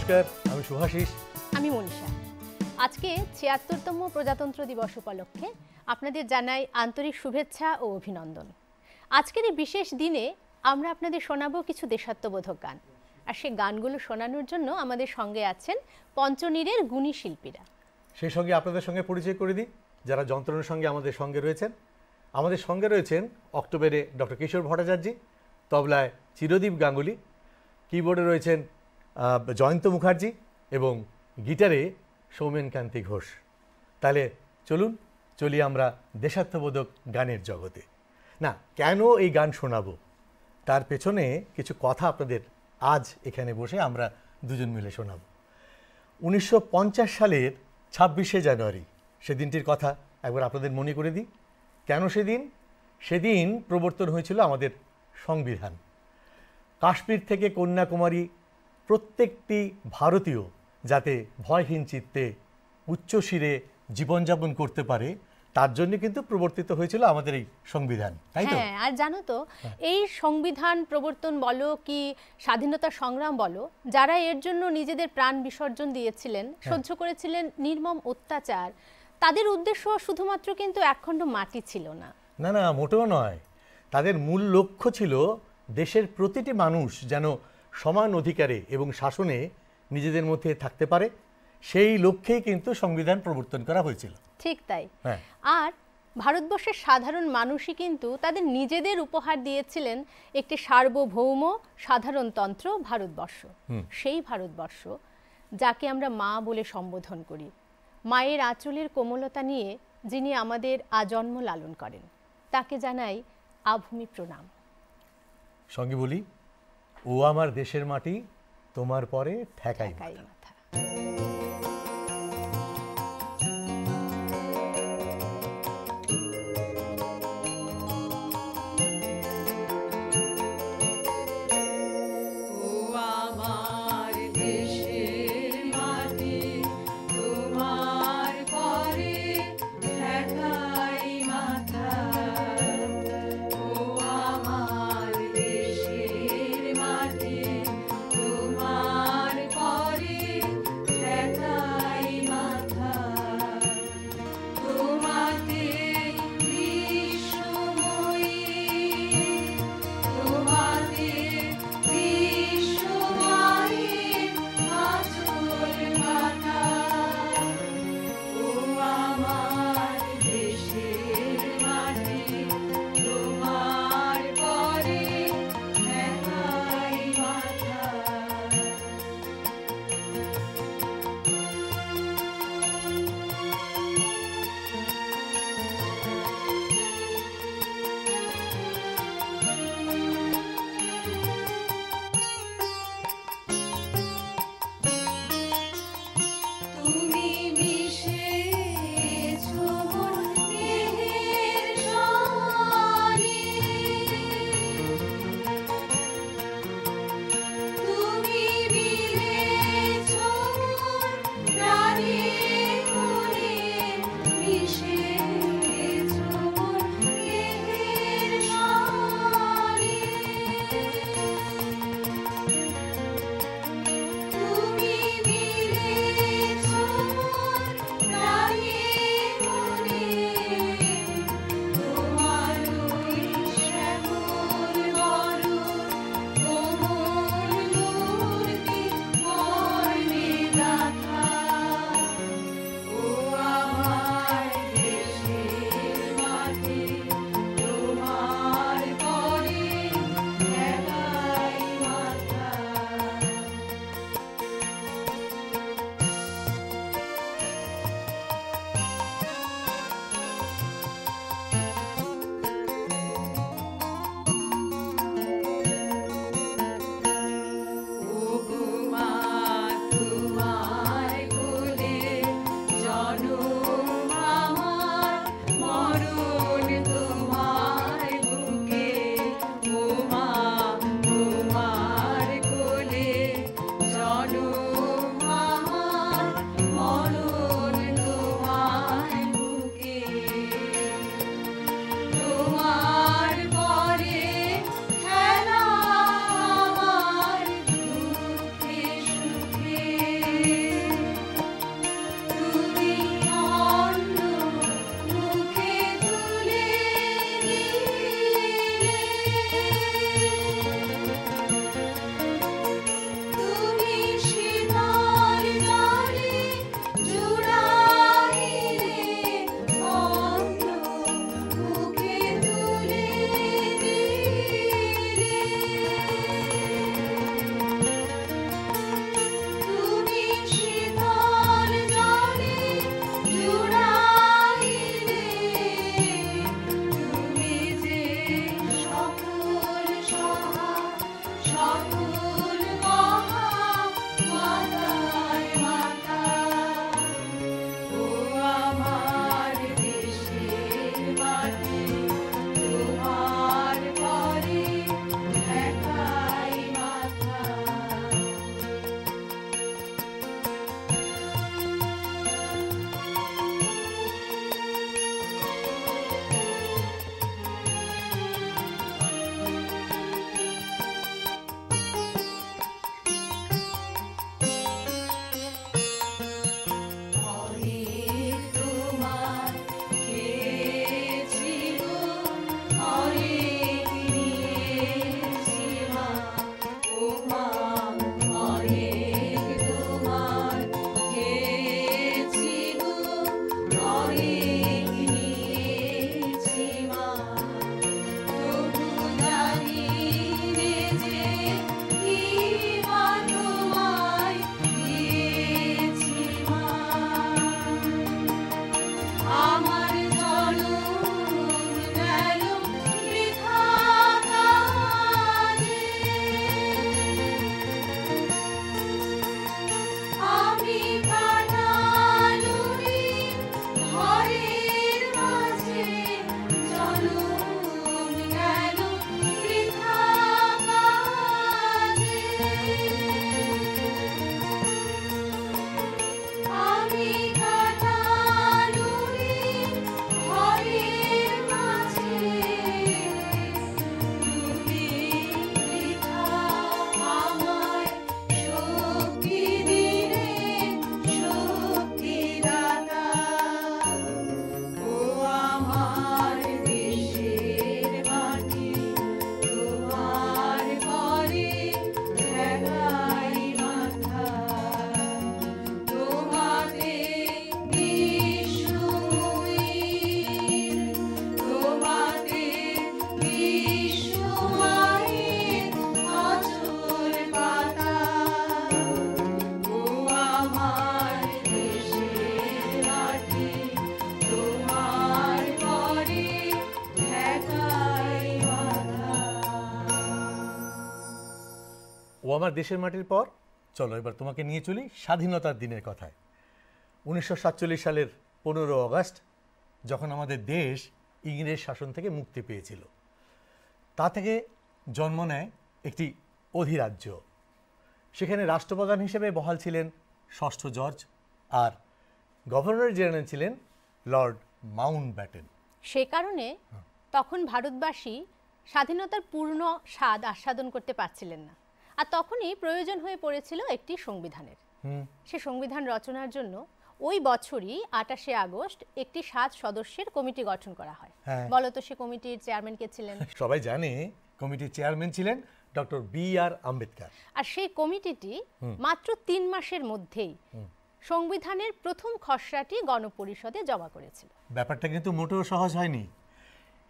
নমস্কার, আমি শুভাশিস। আমি মনীষা। আজকে ৭৬তম প্রজাতন্ত্র দিবস উপলক্ষে আপনাদের জানাই আন্তরিক শুভেচ্ছা ও অভিনন্দন। আজকের এই বিশেষ দিনে আমরা আপনাদের শোনাবো কিছু দেশাত্মবোধক গান, আর সেই গানগুলো শোনানোর জন্য আমাদের সঙ্গে আছেন পঞ্চনীড়ের গুণী শিল্পীরা। সেই সঙ্গে আপনাদের সঙ্গে পরিচয় করে দিই যারা যন্ত্রণার সঙ্গে আমাদের সঙ্গে রয়েছেন। আমাদের সঙ্গে রয়েছেন অক্টোবরে ডক্টর কিশোর ভট্টাচার্য, তবলায় চিরদীপ গাঙ্গুলি, কিবোর্ডে রয়েছেন জয়ন্ত মুখার্জি এবং গিটারে সৌমেনকান্তি ঘোষ। তাহলে চলি আমরা দেশাত্মবোধক গানের জগতে। না, কেন এই গান শোনাবো তার পেছনে কিছু কথা আপনাদের আজ এখানে বসে আমরা দুজন মিলে শোনাব। 1950 সালের 26শে জানুয়ারি সেদিনটির কথা একবার আপনাদের মনে করে দিই। কেন সেদিন প্রবর্তন হয়েছিল আমাদের সংবিধান। কাশ্মীর থেকে কন্যাকুমারী প্রত্যেকটি ভারতীয় যাতে ভয়হীন চিত্তে উচ্চশিরে জীবনযাপন করতে পারে, তার জন্য কিন্তু প্রবর্তিত হয়েছিল আমাদের এই সংবিধান, তাই তো? হ্যাঁ, আর জানো তো, এই সংবিধান প্রবর্তন বলো কি স্বাধীনতা সংগ্রাম বলো, যারা এর জন্য নিজেদের প্রাণ বিসর্জন দিয়েছিলেন, সহ্য করেছিলেন নির্মম অত্যাচার, তাদের উদ্দেশ্য শুধুমাত্র কিন্তু একখণ্ড মাটি ছিল না। না, মোটেও নয়। তাদের মূল লক্ষ্য ছিল দেশের প্রতিটি মানুষ যেন সমান অধিকারে এবং শাসনে নিজেদের মধ্যে থাকতে পারে। সেই লক্ষ্যেই কিন্তু সংবিধান প্রবর্তন করা হয়েছিল। ঠিক তাই। আর ভারতবর্ষের সাধারণ মানুষই কিন্তু তাদের নিজেদের উপহার দিয়েছিলেন একটি সার্বভৌম সাধারণতন্ত্র ভারতবর্ষ। সেই ভারতবর্ষ যাকে আমরা মা বলে সম্বোধন করি, মায়ের আঁচলের কোমলতা নিয়ে যিনি আমাদের আজন্ম লালন করেন, তাকে জানাই আভূমি প্রণাম। সঙ্গে বলি, ও আমার দেশের মাটি, তোমার পরে ঠেকাই মাথা। তোমার পরে ও আমার দেশের মাটির পর চলো এবার তোমাকে নিয়ে চলি স্বাধীনতার দিনের কথায়। 1947 সালের 15 আগস্ট যখন আমাদের দেশ ইংরেজ শাসন থেকে মুক্তি পেয়েছিল, তা থেকে জন্ম নেয় একটি অধিরাজ্য। সেখানে রাষ্ট্রপ্রধান হিসেবে বহাল ছিলেন ষষ্ঠ জর্জ, আর গভর্নর জেনারেল ছিলেন লর্ড মাউন্টব্যাটেন। সে কারণে তখন ভারতবাসী স্বাধীনতার পূর্ণ স্বাদ আস্বাদন করতে পারছিলেন না, আর তখনই প্রয়োজন হয়ে পড়েছিল একটি সংবিধানের। সে সংবিধান রচনার জন্য ওই বছরই 28শে আগস্ট একটি 7 সদস্যের কমিটি গঠন করা হয়। বলতো সে কমিটির চেয়ারম্যান কে ছিলেন? সবাই জানে কমিটির চেয়ারম্যান ছিলেন ডক্টর B.R. আম্বেদকর। আর সেই কমিটিটি মাত্র 3 মাসের মধ্যেই সংবিধানের প্রথম খসড়াটি গণপরিষদে জমা করেছিল। ব্যাপারটা কিন্তু মোটেও সহজ হয়নি।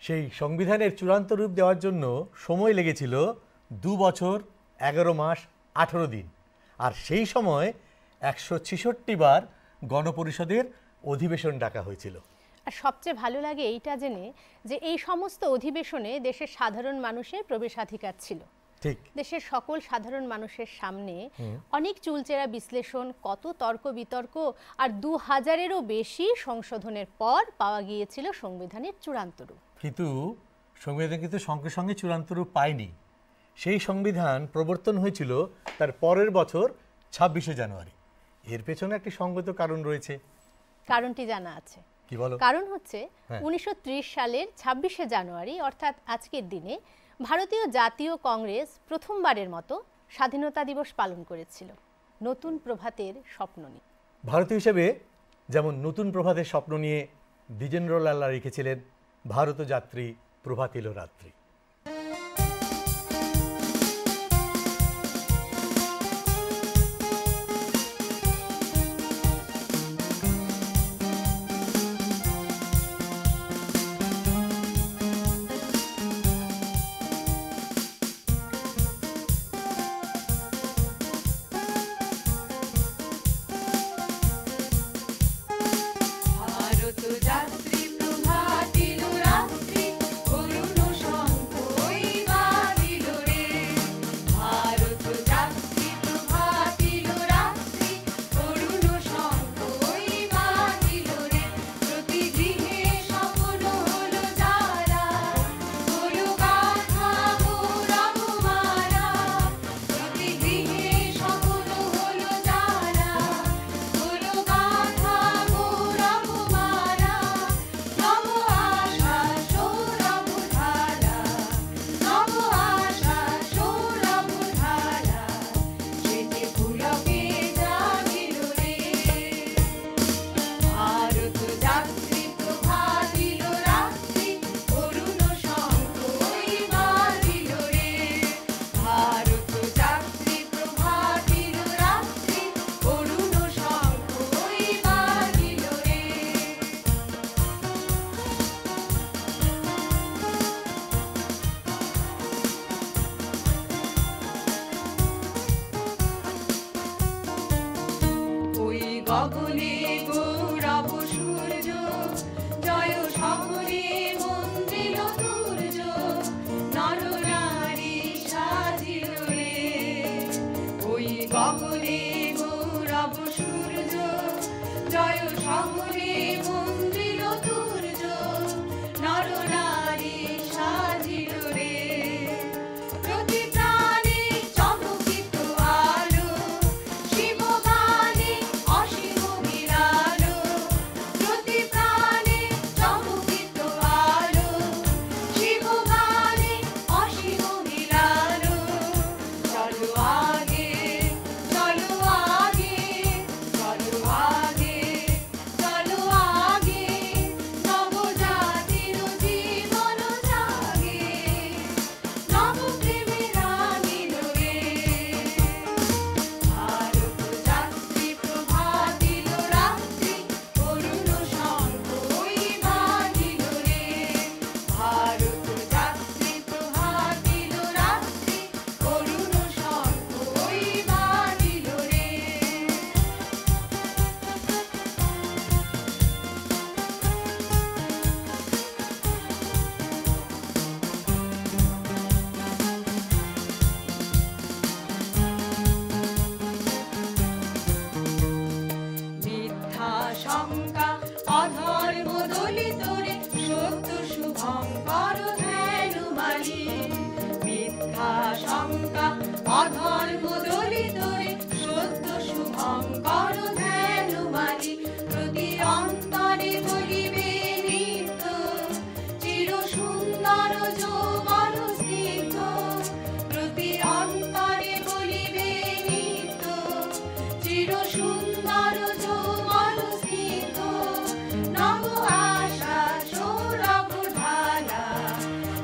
সেই সংবিধানের চূড়ান্ত রূপ দেওয়ার জন্য সময় লেগেছিল 2 বছর 11 মাস 18 দিন, আর সেই সময় 166 বার গণপরিষদের অধিবেশন ডাকা হয়েছিল। আর সবচেয়ে ভালো লাগে এইটা জেনে যে এই সমস্ত অধিবেশনে দেশের সাধারণ মানুষের প্রবেশাধিকার ছিল। ঠিক, দেশের সকল সাধারণ মানুষের সামনে অনেক চুলচেরা বিশ্লেষণ, কত তর্ক বিতর্ক, আর 2000-এরও বেশি সংশোধনের পর পাওয়া গিয়েছিল সংবিধানের চূড়ান্ত রূপ। কিন্তু সংবিধান কিন্তু সঙ্গে সঙ্গে চূড়ান্ত রূপ পায়নি। সেই সংবিধান প্রবর্তন হয়েছিল তার পরের বছর 26শে জানুয়ারি। এর পেছনে একটি সঙ্গত কারণ রয়েছে। কারণটি জানা আছে? কি বলো? কারণ হচ্ছে 1930 সালের 26শে জানুয়ারি, অর্থাৎ আজকের দিনে ভারতীয় জাতীয় কংগ্রেস প্রথমবারের মতো স্বাধীনতা দিবস পালন করেছিল নতুন প্রভাতের স্বপ্ন নিয়ে। ভারতীয় হিসেবে যেমন নতুন প্রভাতের স্বপ্ন নিয়ে দ্বিজেন্দ্রলাল লিখেছিলেন, ভারত যাত্রী প্রভাতিল রাত্রি। শিব গানে অসীম বিরাট মালি মিথ্যা শঙ্কা অধর্ম দলিত রে সত্য শুভঙ্কর ধ্যান মালি প্রতি অন্তরে বলিবে নিত্য চির সুন্দর যৌবন স্নিগ্ধ প্রতি অন্তরে বলিবে নিত্য চির সুন্দর যৌবন স্নিগ্ধ নব আশা সৌরভ ঢালা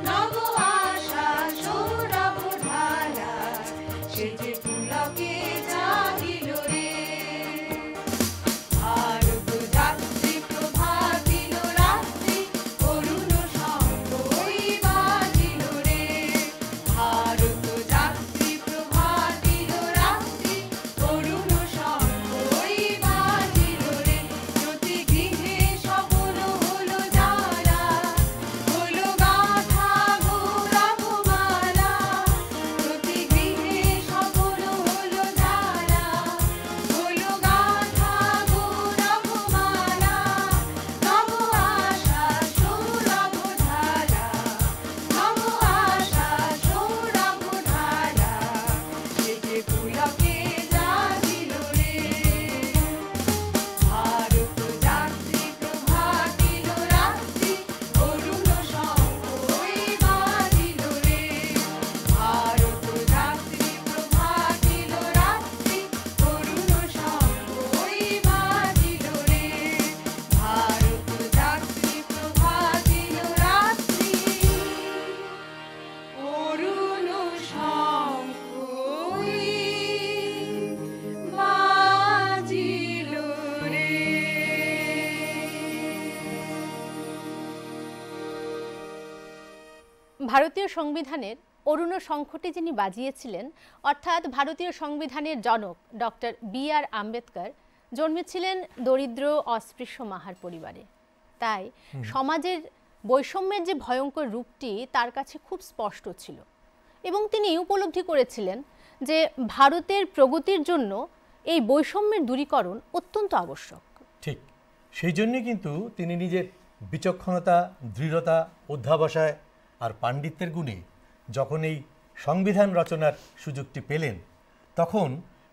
নব আশা সৌরভ ঢালা সে যে পুলকে জাগিল রে ভারত যাত্রী প্রভাতিল রাত্রি অরুণ শঙ্খ ওই বাজিল রে ভারত যাত্রী প্রভাতিল রাত্রি অরুণ শঙ্খ ওই বাজিল রে প্রতি গৃহে সফল হলো যারা হলো গাথা গৌরবমালা প্রতি গৃহে সফল হলো যারা হলো গাথা গৌরবমালা নব আশা সৌরভ ঢালা নব আশা সৌরভ ঢালা সে যে পুলকে জাগিল রে ভারত যাত্রী প্রভাতিল রাত্রি অরুণ শঙ্খ ওই বাজিল রে ভারত যাত্রী প্রভাতিল রাত্রি অরুণ শঙ্খ ওই বাজিল রে ভারত যাত্রী প্রভাতিল রাত্রি অরুণ শঙ্খ ওই বাজিল রে। ভারতীয় সংবিধানের অরুণ শঙ্খটি যিনি বাজিয়েছিলেন, অর্থাৎ ভারতীয় সংবিধানের জনক ডক্টর বি.আর. আম্বেদকর জন্মেছিলেন দরিদ্র অস্পৃশ্য মাহার পরিবারে। তাই সমাজের বৈষম্যের যে ভয়ঙ্কর রূপটি তার কাছে খুব স্পষ্ট ছিল এবং তিনি উপলব্ধি করেছিলেন যে ভারতের প্রগতির জন্য এই বৈষম্যের দূরীকরণ অত্যন্ত আবশ্যক। ঠিক সেই জন্যে কিন্তু তিনি নিজের বিচক্ষণতা, দৃঢ়তা, অধ্যাবসায় আর পাণ্ডিত্যের গুণে যখন এই সংবিধান রচনার সুযোগটি পেলেন, তখন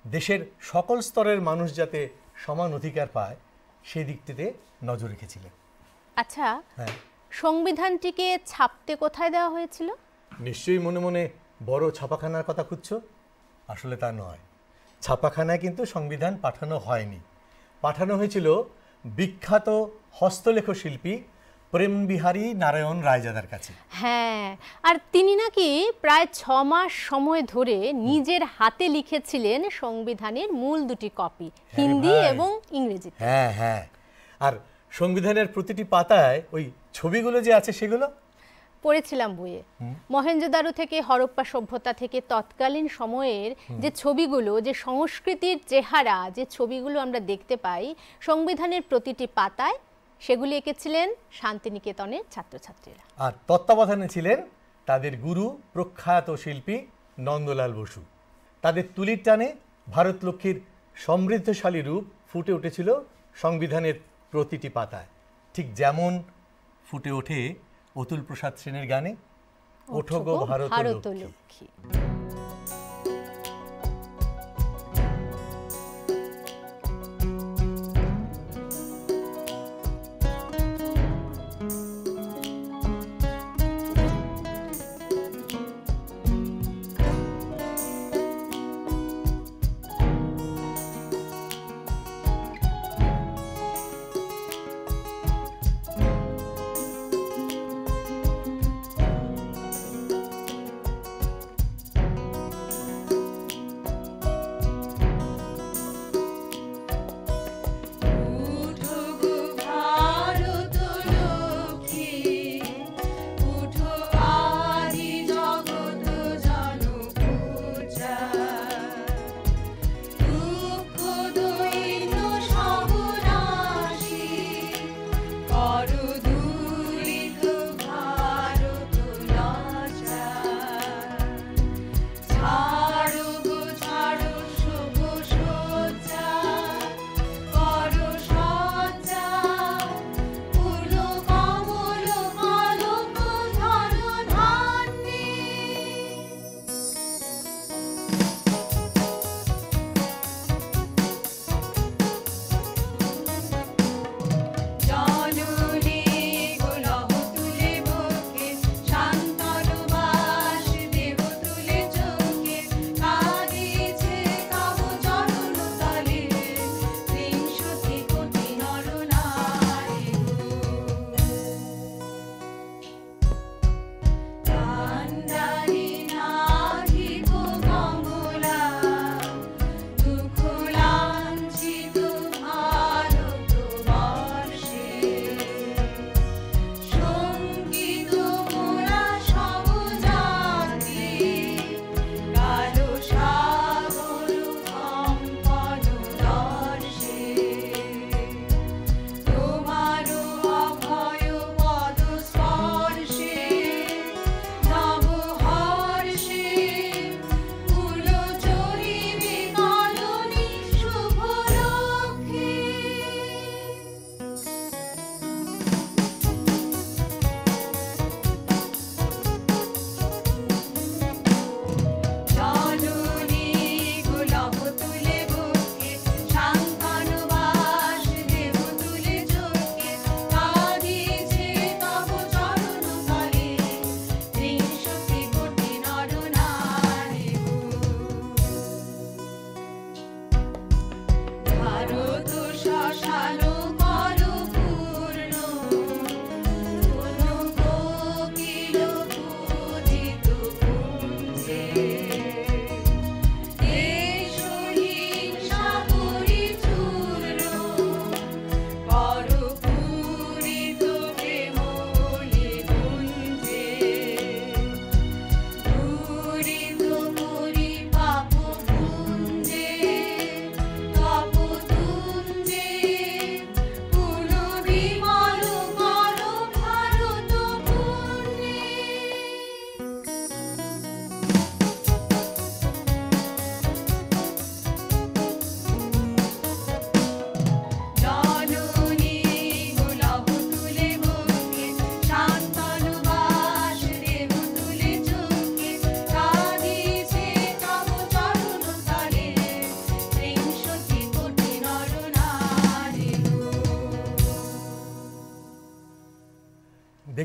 দেশের সকল স্তরের মানুষ যাতে সমান অধিকার পায় সেই দিকটিতে নজর রেখেছিলেন। আচ্ছা, হ্যাঁ, সংবিধানটিকে ছাপতে কোথায় দেওয়া হয়েছিল? নিশ্চয়ই মনে মনে বড় ছাপাখানার কথা খুঁজছ। আসলে তা নয়, ছাপাখানায় কিন্তু সংবিধান পাঠানো হয়নি। পাঠানো হয়েছিল বিখ্যাত হস্তলেখ শিল্পী প্রেমবিহারী নারায়ণ রায়জাদার কাছে। হ্যাঁ, আর তিনি নাকি প্রায় 6 মাস সময় ধরে নিজের হাতে লিখেছিলেন সংবিধানের মূল দুটি কপি, হিন্দি ভাই। এবং ইংরেজিতে। হ্যাঁ হ্যাঁ, আর সংবিধানের প্রতিটি পাতায় ওই ছবিগুলো যে আছে সেগুলো পড়েছিলাম বইয়ে। মহেঞ্জোদারো থেকে হরপ্পা সভ্যতা থেকে তৎকালীন সময়ের যে ছবিগুলো, যে সংস্কৃতির চেহারা, যে ছবিগুলো আমরা দেখতে পাই সংবিধানের প্রতিটি পাতায়, সেগুলি এঁকেছিলেন শান্তিনিকেতনের ছাত্রছাত্রীরা। আর তত্ত্বাবধানে ছিলেন তাদের গুরু প্রখ্যাত শিল্পী নন্দলাল বসু। তাদের তুলির টানে ভারত লক্ষ্মীর সমৃদ্ধশালী রূপ ফুটে উঠেছিল সংবিধানের প্রতিটি পাতায়, ঠিক যেমন ফুটে ওঠে অতুল প্রসাদ সেনের গানে ওঠো গো ভারত লক্ষ্মী।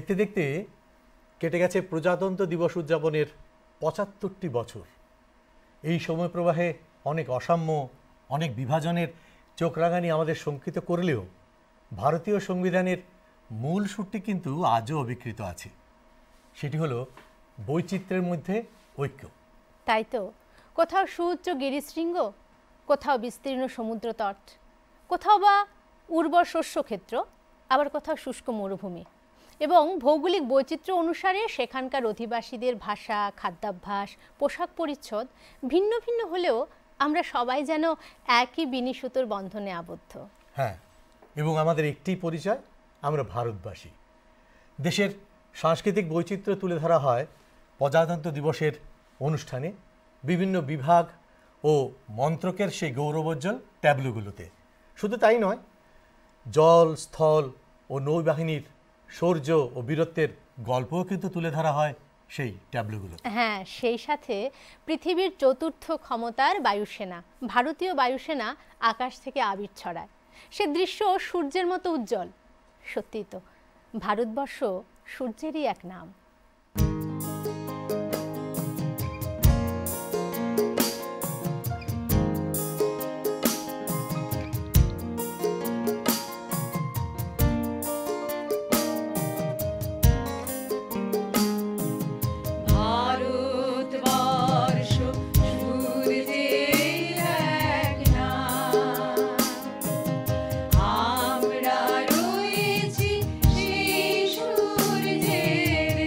দেখতে দেখতে কেটে গেছে প্রজাতন্ত্র দিবস উদযাপনের ৭৫টি বছর। এই সময় প্রবাহে অনেক অসাম্য, অনেক বিভাজনের চোখ রাঙানি আমাদের শঙ্কিত করলেও ভারতীয় সংবিধানের মূল সুরটি কিন্তু আজও অবিকৃত আছে। সেটি হলো বৈচিত্র্যের মধ্যে ঐক্য। তাই তো, কোথাও সুউচ্চ গিরিশৃঙ্গ, কোথাও বিস্তীর্ণ সমুদ্রতট, কোথাও বা উর্বর শস্যক্ষেত্র, আবার কোথাও শুষ্ক মরুভূমি। এবং ভৌগোলিক বৈচিত্র্য অনুসারে সেখানকার অধিবাসীদের ভাষা, খাদ্যাভ্যাস, পোশাক পরিচ্ছদ ভিন্ন ভিন্ন হলেও আমরা সবাই যেন একই বিনিসুতোর বন্ধনে আবদ্ধ। হ্যাঁ, এবং আমাদের একটি পরিচয়, আমরা ভারতবাসী। দেশের সাংস্কৃতিক বৈচিত্র্য তুলে ধরা হয় প্রজাতন্ত্র দিবসের অনুষ্ঠানে বিভিন্ন বিভাগ ও মন্ত্রকের সেই গৌরবোজ্জ্বল ট্যাবলোগুলোতে। শুধু তাই নয়, জল, স্থল ও নৌবাহিনীর শৌর্য ও বীরত্বের গল্পও কিন্তু তুলে ধরা হয় সেই ট্যাবলোগুলো। হ্যাঁ, সেই সাথে পৃথিবীর চতুর্থ ক্ষমতার বায়ুসেনা, ভারতীয় বায়ুসেনা আকাশ থেকে আবির ছড়ায়। সে দৃশ্য সূর্যের মতো উজ্জ্বল। সত্যিই তো, ভারতবর্ষ সূর্যেরই এক নাম। ভারতবর্ষ সূর্যের এক নাম, আমরা রয়েছি সেই সূর্যের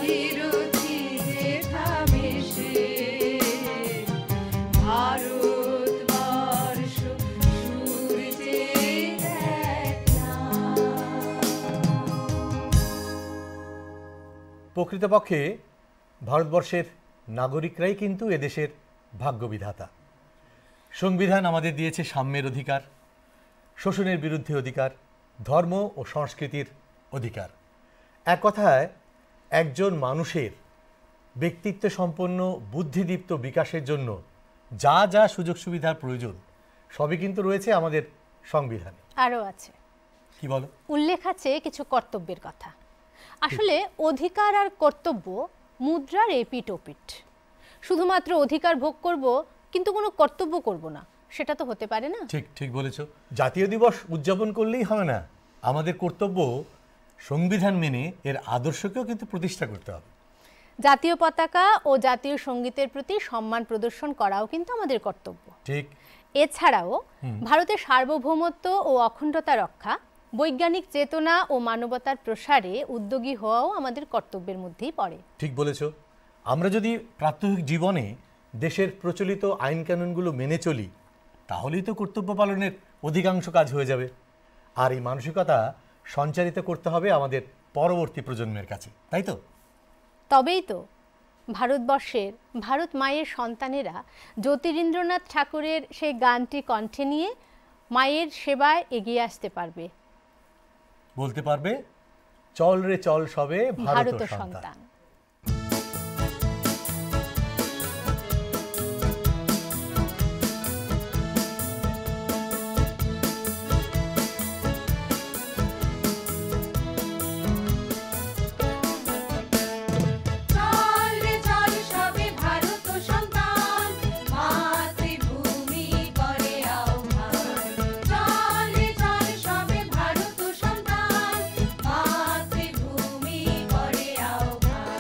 চিরচিরে থামে সে ভারতবর্ষ সূর্যের এক নাম। প্রকৃতপক্ষে ভারতবর্ষের নাগরিকরাই কিন্তু এদেশের ভাগ্যবিধাতা। সংবিধান আমাদের দিয়েছে সাম্যের অধিকার, শোষণের বিরুদ্ধে অধিকার, ধর্ম ও সংস্কৃতির অধিকার। এক কথায় একজন মানুষের ব্যক্তিত্ব সম্পন্ন বুদ্ধিদীপ্ত বিকাশের জন্য যা যা সুযোগ সুবিধার প্রয়োজন সবই কিন্তু রয়েছে আমাদের সংবিধানে। আরও আছে, কি বলো? উল্লেখ আছে কিছু কর্তব্যের কথা। আসলে অধিকার আর কর্তব্য মুদ্রার এপিট ওপিট। শুধুমাত্র অধিকার ভোগ করব কিন্তু কোনো কর্তব্য করব না, সেটা তো হতে পারে না। ঠিক ঠিক বলেছ। জাতীয় দিবস উদযাপন করলেই হবে না, আমাদের কর্তব্য সংবিধান মেনে এর আদর্শকেও কিন্তু প্রতিষ্ঠা করতে হবে। জাতীয় পতাকা ও জাতীয় সঙ্গীতের প্রতি সম্মান প্রদর্শন করাও কিন্তু আমাদের কর্তব্য। ঠিক। এছাড়াও ভারতের সার্বভৌমত্ব ও অখণ্ডতা রক্ষা, বৈজ্ঞানিক চেতনা ও মানবতার প্রসারে উদ্যোগী হওয়াও আমাদের কর্তব্যের মধ্যেই পড়ে। ঠিক বলেছ। আমরা যদি প্রাত্যহিক জীবনে দেশের প্রচলিত আইন কানুনগুলো মেনে চলি তাহলেই তো কর্তব্য পালনের অধিকাংশ কাজ হয়ে যাবে। আর এই মানসিকতা সঞ্চারিত করতে হবে আমাদের পরবর্তী প্রজন্মের কাছে, তাই তো? তবেই তো ভারতবর্ষের ভারত মায়ের সন্তানেরা জ্যোতিরিন্দ্রনাথ ঠাকুরের সেই গানটি কণ্ঠে নিয়ে মায়ের সেবায় এগিয়ে আসতে পারবে। বলতে পারবে, চল রে চল সবে ভারত ভারত সন্তান। সন্তান। চল রে চল সবে ভারত সন্তান, মাতৃভূমি করে আহ্বান। চল রে চল সবে ভারত সন্তান, মাতৃভূমি করে আহ্বান।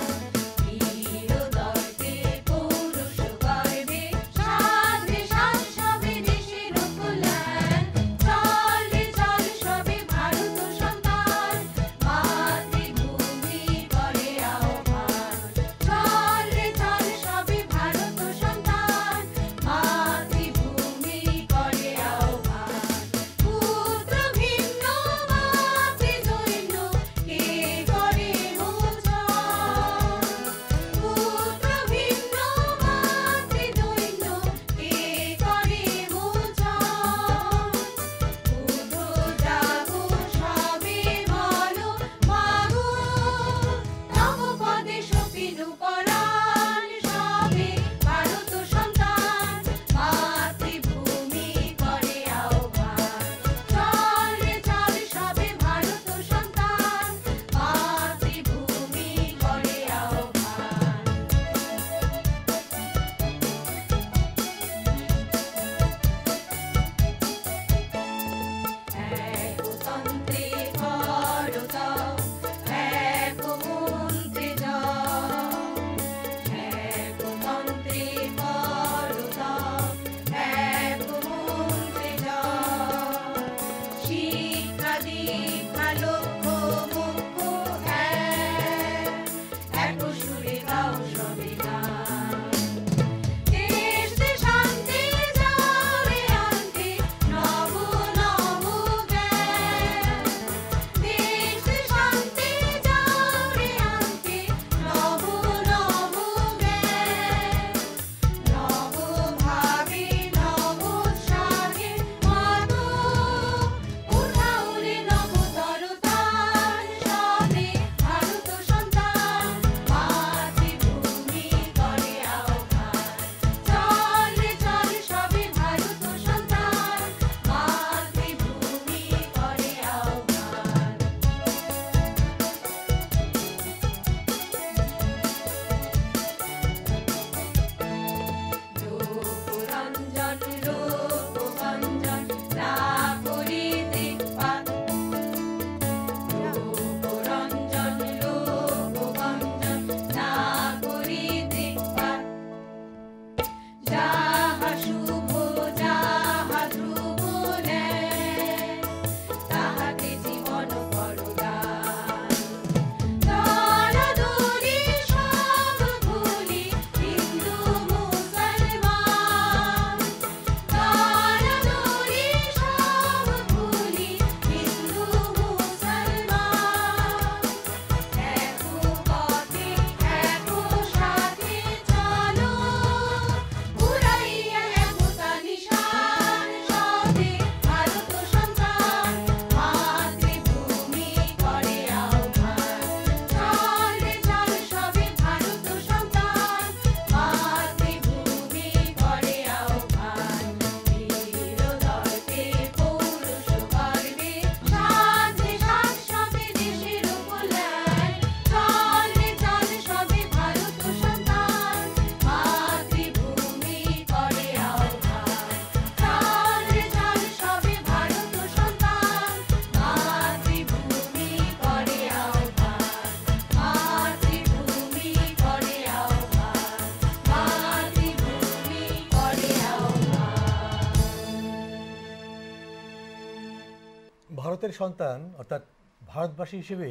ভারতের সন্তান অর্থাৎ ভারতবাসী হিসেবে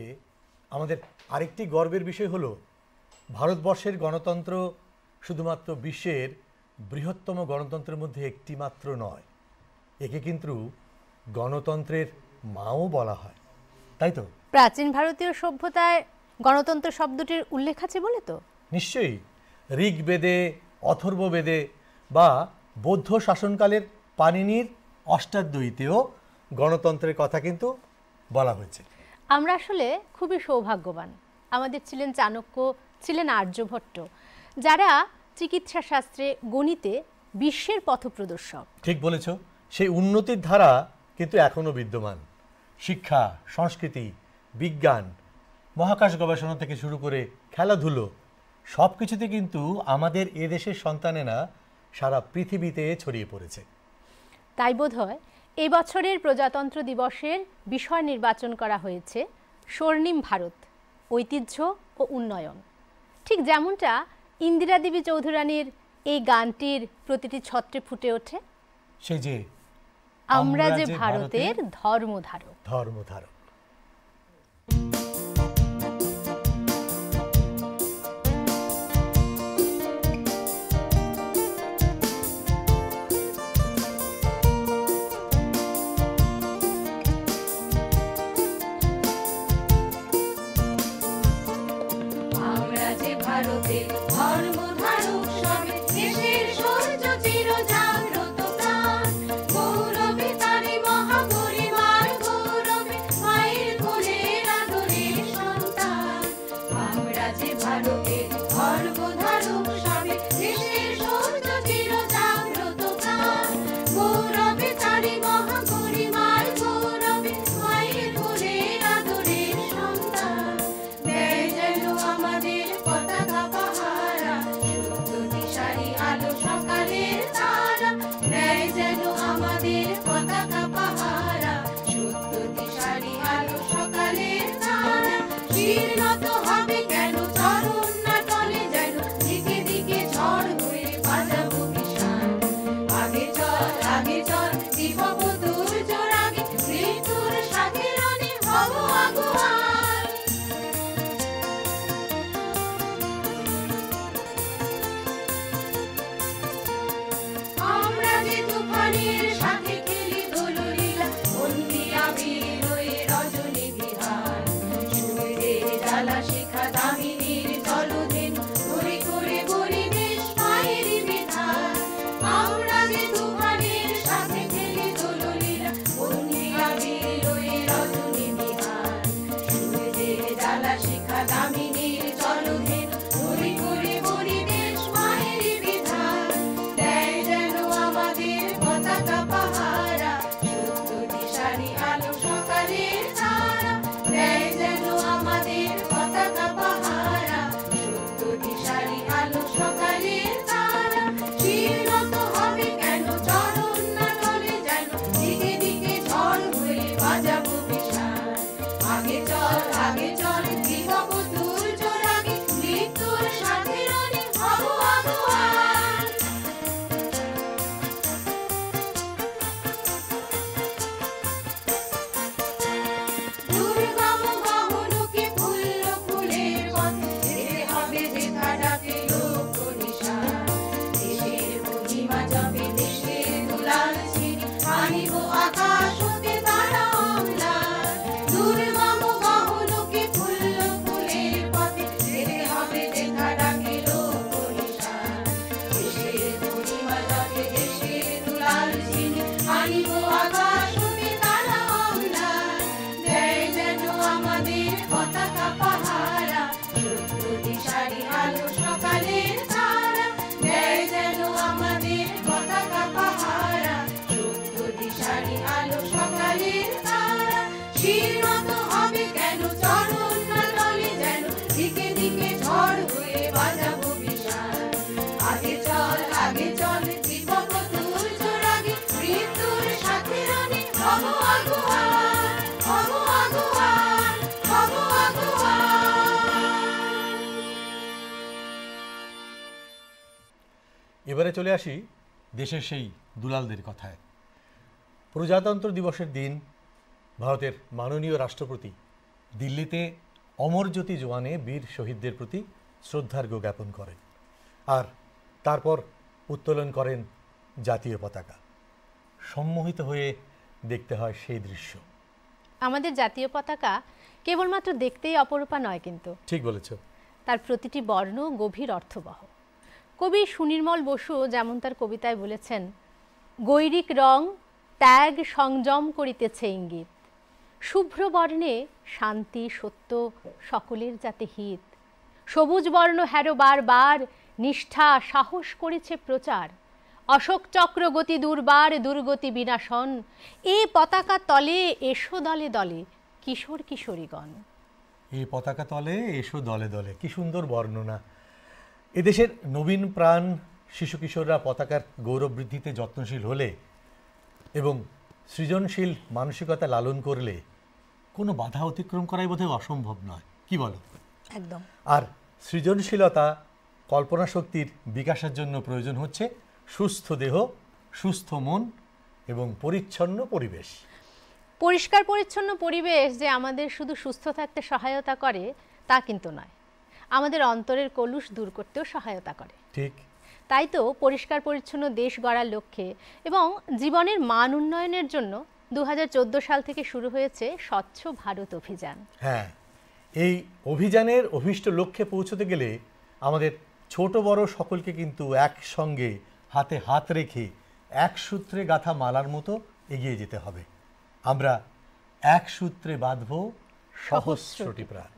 আমাদের আরেকটি গর্বের বিষয় হলো ভারতবর্ষের গণতন্ত্র শুধুমাত্র বিশ্বের বৃহত্তম গণতন্ত্রের মধ্যে একটি মাত্র নয়, একে কিন্তু গণতন্ত্রের মাও বলা হয়, তাই তো? প্রাচীন ভারতীয় সভ্যতায় গণতন্ত্র শব্দটির উল্লেখ আছে বলে তো? নিশ্চয়ই। ঋগ্বেদে, অথর্ববেদে বা বৌদ্ধ শাসনকালের পাণিনির অষ্টাধ্যায়ীতেও গণতন্ত্রের কথা কিন্তু বলা হয়েছে। আমরা আসলে খুবই সৌভাগ্যবান। আমাদের ছিলেন চাণক্য, ছিলেন আর্যভট্ট, যারা চিকিৎসা শাস্ত্রে, গণিতে বিশ্বের পথপ্রদর্শক। ঠিক বলেছ। সেই উন্নতির ধারা কিন্তু এখনো বিদ্যমান। শিক্ষা, সংস্কৃতি, বিজ্ঞান, মহাকাশ গবেষণা থেকে শুরু করে খেলাধুলো সব কিছুতে কিন্তু আমাদের এদেশের সন্তানেরা সারা পৃথিবীতে ছড়িয়ে পড়েছে। তাই বোধহয় এই বছরের প্রজাতন্ত্র দিবসের বিষয় নির্বাচন করা হয়েছে স্বর্ণিম ভারত, ঐতিহ্য ও উন্নয়ন। ঠিক যেমনটা ইন্দিরা দেবী চৌধুরানীর এই গানটির প্রতিটি ছত্রে ফুটে ওঠে, সেই যে আমরা যে ভারতের ধর্মধারক। ধর্মধারক। আমরা যে ভারতের ধর্মধারক সবে, দেশের সূর্য চির জাগ্রত প্রাণ, গৌরবে তারি মহাগরিমার গৌরবে, মায়ের কোলের আদরের সন্তান। আমরা যে ভারতের ধর্মধারক সবে, দেশের সূর্য চির জাগ্রত প্রাণ, গৌরবে তারি মহাগরিমার গৌরবে, মায়ের কোলের আদরের সন্তান। দেয় যেন আমাদের পতাকা পাহারা, সত্য দিশারি আলো সকালের তারা। দেয় যেন আমাদের পতাকা পাহারা, সত্য দিশারি আলো সকালের তারা। শীর্ণত হবে কেন চরণ না টলে, যেন দিকে দিকে ঝড় হয়ে বাজাবো বিশাল। আগে চল দিবব দুর্যোর আগে, মৃত্যুর সাথে রণে হব আগুয়ান। আমরা যে তুফানের সাথে খেলি দোললীলা, বন্দী আবির হয়ে রজনী বিহার। সূর্যের জ্বালা শিখা দামিনীর জলধেনু, ধরে করে বলি দেশ মায়ের বিধান। আমরা যে তুফানের সাথে খেলি দোললীলা, বন্দী আবির হয়ে রজনী বিহার। সূর্যের জ্বালা শিখা দামিনীর জলধেনু, ধরে করে বলি দেশ মায়ের বিধান। দেয় যেন আমাদের পতাকা পাহারা, সত্য দিশারি আলো সকালের তারা। দেয় যেন আমাদের পতাকা পাহারা, সত্য দিশারি আলো সকালের তারা। শীর্ণত হবে কেন চরণ না টলে, যেন দিকে দিকে ঝড় হয়ে বাজাবো বিশাল। আগে চল দিবব দুর্যোর আগে, মৃত্যুর সাথে রণে হব আগুয়ান। দুর্গম গহনকে ফুল্ল ফুলের পথে, যেতে হবে যেথা ডাকে লোক নিশান। দেশের মহিমা জপে দেশের দুলাল ছিনি, আনিব আকাশ হতে তারা অম্লান। দুর্গম গহনকে ফুল্ল ফুলের পথে, যেতে হবে যেথা ডাকে লোক নিশান। দেশের মহিমা জপে দেশের দুলাল ছিনি, আনিব আকাশ হতে তারা অম্লান। দেয় যেন আমাদের পতাকা পাহারা, সত্য দিশারি আলো সকালের তারা। দেয় যেন আমাদের পতাকা পাহারা, সত্য দিশারি আলো সকালের তারা। শীর্ণত হবে কেন চরণ না টলে, যেন দিকে দিকে ঝড় হয়ে বাজাবো বিশাল। আগে চল দিবব দুর্যোর আগে, মৃত্যুর সাথে রণে হব আগুয়ান, হব আগুয়ান, হব আগুয়ান। এবারে চলে আসি দেশের সেই দুলালদের কথায়। প্রজাতন্ত্র দিবসের দিন ভারতের মাননীয় রাষ্ট্রপতি দিল্লিতে অমর জ্যোতি জওয়ানে বীর শহীদদের প্রতি শ্রদ্ধার্ঘ্য জ্ঞাপন করেন আর তারপর উত্তোলন করেন জাতীয় পতাকা। সম্মোহিত হয়ে দেখতে হয় সেই দৃশ্য। আমাদের জাতীয় পতাকা কেবলমাত্র দেখতেই অপরূপা নয়, কিন্তু ঠিক বলেছ, তার প্রতিটি বর্ণ গভীর অর্থবহ। কবি সুনির্মল বসু যেমন তার কবিতায় বলেছেন, গৈরিক রং ত্যাগ সংযম করিতেছে ইঙ্গিত, শুভ্র বর্ণে শান্তি সত্য সকলের যাতে হিত, সবুজ বর্ণ হ্যারো বারবার নিষ্ঠা সাহস করেছে প্রচার, অশোক চক্র গতি দুর্বার দুর্গতি বিনাশন, এ পতাকা তলে এসো দলে দলে কিশোর কিশোরীগণ। এই পতাকা তলে এসো দলে দলে, কি সুন্দর বর্ণনা। এদেশের নবীন প্রাণ শিশু কিশোররা পতাকার গৌরব বৃদ্ধিতে যত্নশীল হলে এবং সৃজনশীল মানসিকতা লালন করলে কোনো বাধা অতিক্রম করাই বোধহয় অসম্ভব নয়, কি বলো? একদম। আর সৃজনশীলতা কল্পনা শক্তির বিকাশের জন্য প্রয়োজন হচ্ছে সুস্থ দেহ, সুস্থ মন এবং পরিচ্ছন্ন পরিবেশ। পরিষ্কার পরিচ্ছন্ন পরিবেশ যে আমাদের শুধু সুস্থ থাকতে সহায়তা করে তা কিন্তু নয়, আমাদের অন্তরের কলুষ দূর করতেও সহায়তা করে। ঠিক তাই তো পরিষ্কার পরিচ্ছন্ন দেশ গড়ার লক্ষ্যে এবং জীবনের মান উন্নয়নের জন্য 2014 সাল থেকে শুরু হয়েছে স্বচ্ছ ভারত অভিযান। হ্যাঁ, এই অভিযানের অভীষ্ট লক্ষ্যে পৌঁছতে গেলে আমাদের ছোট বড় সকলকে কিন্তু একসঙ্গে হাতে হাত রেখে এক সূত্রে গাঁথা মালার মতো এগিয়ে যেতে হবে। আমরা এক সূত্রে বাঁধব সহস্রটি প্রাণ।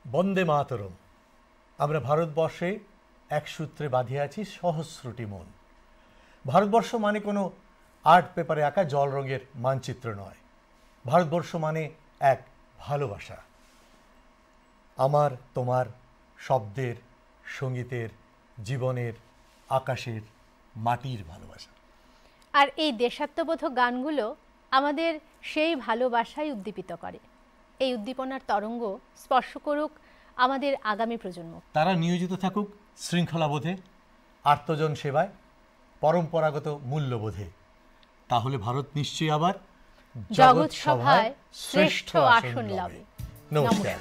বন্দে মাতরম। আমরা ভারতবর্ষে এক সূত্রে বাঁধিয়ে আছি সহস্রটি মন। ভারতবর্ষ মানে কোনো আর্ট পেপারে আঁকা জল রঙের মানচিত্র নয়। ভারতবর্ষ মানে এক ভালোবাসা, আমার তোমার শব্দের, সঙ্গীতের, জীবনের, আকাশের, মাটির ভালোবাসা। আর এই দেশাত্মবোধক গানগুলো আমাদের সেই ভালোবাসাই উদ্দীপিত করে। এই উদ্দীপনার তরঙ্গ স্পর্শ করুক আমাদের আগামী প্রজন্ম। তারা নিয়োজিত থাকুক শৃঙ্খলাবোধে, আত্মজন সেবায়, পরম্পরাগত মূল্যবোধে। তাহলে ভারত নিশ্চয়ই আবার জগৎ সভায় শ্রেষ্ঠ আসন লবে। নমস্কার।